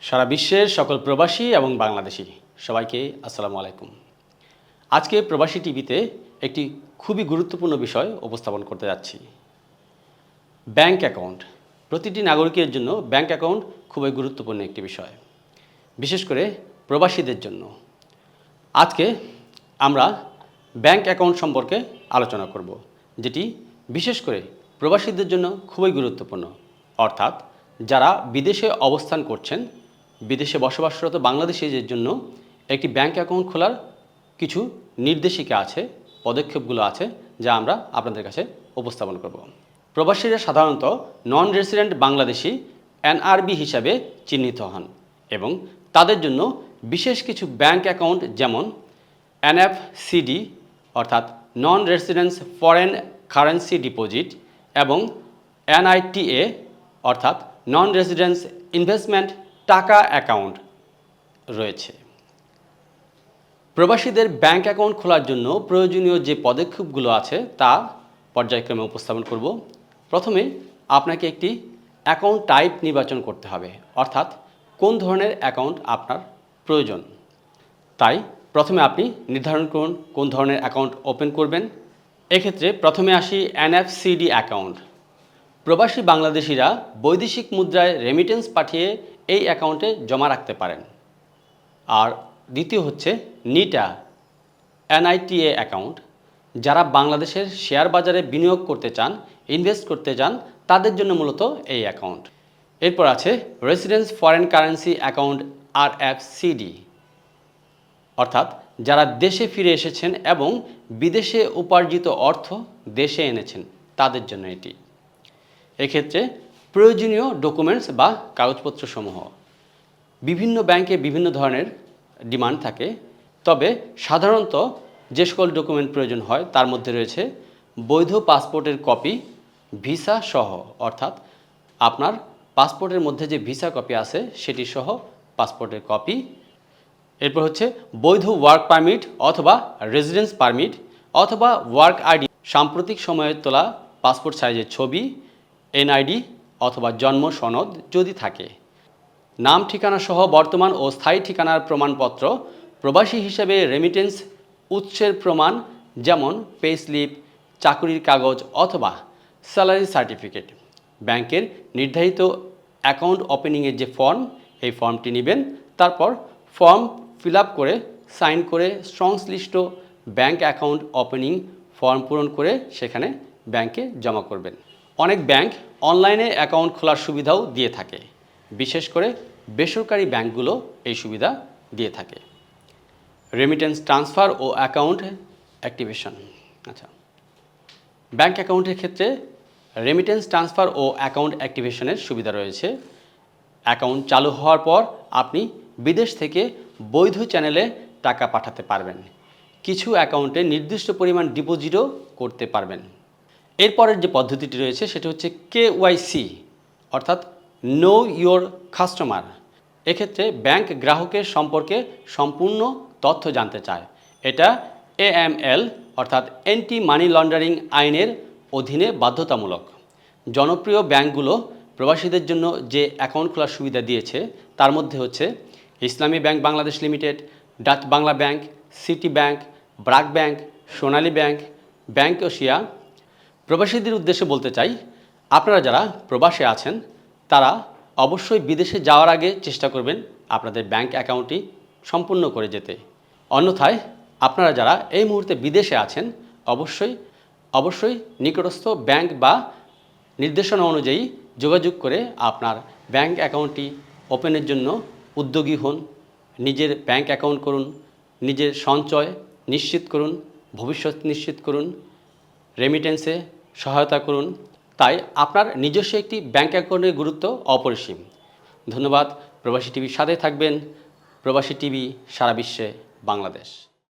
সারা বিশ্বের সকল প্রবাসী এবং বাংলাদেশি সবাইকে আসসালামু আলাইকুম। আজকে প্রবাসী টিভিতে একটি খুবই গুরুত্বপূর্ণ বিষয় উপস্থাপন করতে যাচ্ছি। Bank account. প্রতিটি নাগরিকের জন্য ব্যাংক অ্যাকাউন্ট খুবই গুরুত্বপূর্ণ একটি বিষয়, বিশেষ করে প্রবাসীদের জন্য। আজকে আমরা ব্যাংক অ্যাকাউন্ট সম্পর্কে আলোচনা করব, যেটি বিশেষ করে প্রবাসীদের জন্য খুবই গুরুত্বপূর্ণ। অর্থাৎ যারা বিদেশে অবস্থান করছেন, বিদেশে বসবাসরত বাংলাদেশিদের জন্য একটি ব্যাংক অ্যাকাউন্ট খোলার কিছু নির্দেশিকা আছে, পদক্ষেপগুলো আছে, যা আমরা আপনাদের কাছে উপস্থাপন করব। প্রবাসীরা সাধারণত নন রেসিডেন্ট বাংলাদেশি এনআরবি হিসাবে চিহ্নিত হন এবং তাদের জন্য বিশেষ কিছু ব্যাংক অ্যাকাউন্ট যেমন এনএফসিডি অর্থাৎ নন রেসিডেন্স ফরেন কারেন্সি ডিপোজিট এবং এনআইটিএ অর্থাৎ নন রেসিডেন্স ইনভেস্টমেন্ট টাকা অ্যাকাউন্ট রয়েছে। প্রবাসীদের ব্যাংক অ্যাকাউন্ট খোলার জন্য প্রয়োজনীয় যে পদক্ষেপগুলো আছে তা পর্যায়ক্রমে উপস্থাপন করব। প্রথমে আপনাকে একটি অ্যাকাউন্ট টাইপ নির্বাচন করতে হবে, অর্থাৎ কোন ধরনের অ্যাকাউন্ট আপনার প্রয়োজন। তাই প্রথমে আপনি নির্ধারণ করুন কোন ধরনের অ্যাকাউন্ট ওপেন করবেন। এক্ষেত্রে প্রথমে আসি এনএফসিডি অ্যাকাউন্ট। প্রবাসী বাংলাদেশিরা বৈদেশিক মুদ্রায় রেমিটেন্স পাঠিয়ে এই অ্যাকাউন্টে জমা রাখতে পারেন। আর দ্বিতীয় হচ্ছে নিটা এনআইটিএ অ্যাকাউন্ট। যারা বাংলাদেশের শেয়ার বাজারে বিনিয়োগ করতে চান, ইনভেস্ট করতে চান, তাদের জন্য মূলত এই অ্যাকাউন্ট। এরপর আছে রেসিডেন্স ফরেন কারেন্সি অ্যাকাউন্ট আরএফসিডি, অর্থাৎ যারা দেশে ফিরে এসেছেন এবং বিদেশে উপার্জিত অর্থ দেশে এনেছেন, তাদের জন্য এটি। এক্ষেত্রে প্রয়োজনীয় ডকুমেন্টস বা কাগজপত্রসমূহ বিভিন্ন ব্যাংকে বিভিন্ন ধরনের ডিমান্ড থাকে, তবে সাধারণত যে সকল ডকুমেন্ট প্রয়োজন হয় তার মধ্যে রয়েছে বৈধ পাসপোর্টের কপি, ভিসা সহ, অর্থাৎ আপনার পাসপোর্টের মধ্যে যে ভিসা কপি আছে সেটি সহ পাসপোর্টের কপি। এরপর হচ্ছে বৈধ ওয়ার্ক পারমিট অথবা রেসিডেন্স পারমিট অথবা ওয়ার্ক আইডি, সাম্প্রতিক সময়ে তোলা পাসপোর্ট সাইজের ছবি, এনআইডি অথবা জন্ম সনদ যদি থাকে, নাম ঠিকানা সহ বর্তমান ও স্থায়ী ঠিকানার প্রমাণপত্র, প্রবাসী হিসেবে রেমিটেন্স উৎসের প্রমাণ যেমন পে স্লিপ, চাকরির কাগজ অথবা স্যালারি সার্টিফিকেট, ব্যাংকের নির্ধারিত অ্যাকাউন্ট ওপেনিংয়ের যে ফর্ম, এই ফর্মটি নেবেন। তারপর ফর্ম ফিল আপ করে সাইন করে সংশ্লিষ্ট ব্যাংক অ্যাকাউন্ট ওপেনিং ফর্ম পূরণ করে সেখানে ব্যাংকে জমা করবেন। অনেক ব্যাংক অনলাইনে অ্যাকাউন্ট খোলার সুবিধাও দিয়ে থাকে, বিশেষ করে বেসরকারি ব্যাংকগুলো এই সুবিধা দিয়ে থাকে। Remittance transfer O account activation. আচ্ছা, ব্যাংক অ্যাকাউন্টের ক্ষেত্রে রেমিটেন্স ট্রান্সফার ও অ্যাকাউন্ট অ্যাক্টিভেশনের সুবিধা রয়েছে। অ্যাকাউন্ট চালু হওয়ার পর আপনি বিদেশ থেকে বৈধ চ্যানেলে টাকা পাঠাতে পারবেন। কিছু অ্যাকাউন্টে নির্দিষ্ট পরিমাণ ডিপোজিটও করতে পারবেন। এরপরের যে পদ্ধতিটি রয়েছে সেটি হচ্ছে কেওয়াইসি, অর্থাৎ নো ইয়োর কাস্টমার। এক্ষেত্রে ব্যাংক গ্রাহকের সম্পর্কে সম্পূর্ণ তথ্য জানতে চায়। এটা এএমএল অর্থাৎ অ্যান্টি মানি লন্ডারিং আইনের অধীনে বাধ্যতামূলক। জনপ্রিয় ব্যাংকগুলো প্রবাসীদের জন্য যে অ্যাকাউন্ট খোলার সুবিধা দিয়েছে তার মধ্যে হচ্ছে Islami bank Bangladesh limited, Dutch Bangla bank, City bank, BRAC bank, Sonali bank, bank Asia. প্রবাসীদের উদ্দেশ্যে বলতে চাই, আপনারা যারা প্রবাসে আছেন তারা অবশ্যই বিদেশে যাওয়ার আগে চেষ্টা করবেন আপনাদের ব্যাংক অ্যাকাউন্টটি সম্পূর্ণ করে যেতে। অন্যথায় আপনারা যারা এই মুহূর্তে বিদেশে আছেন অবশ্যই নিকটস্থ ব্যাংক বা নির্দেশনা অনুযায়ী যোগাযোগ করে আপনার ব্যাংক অ্যাকাউন্টটি ওপেনের জন্য উদ্যোগী হন। নিজের ব্যাংক অ্যাকাউন্ট করুন, নিজের সঞ্চয় নিশ্চিত করুন, ভবিষ্যৎ নিশ্চিত করুন, রেমিটেন্সে সহায়তা করুন। তাই আপনার নিজস্ব একটি ব্যাংক অ্যাকাউন্টের গুরুত্ব অপরিসীম। ধন্যবাদ। প্রবাসী টিভির সাথে থাকবেন। প্রবাসী টিভি, সারা বিশ্বে বাংলাদেশ।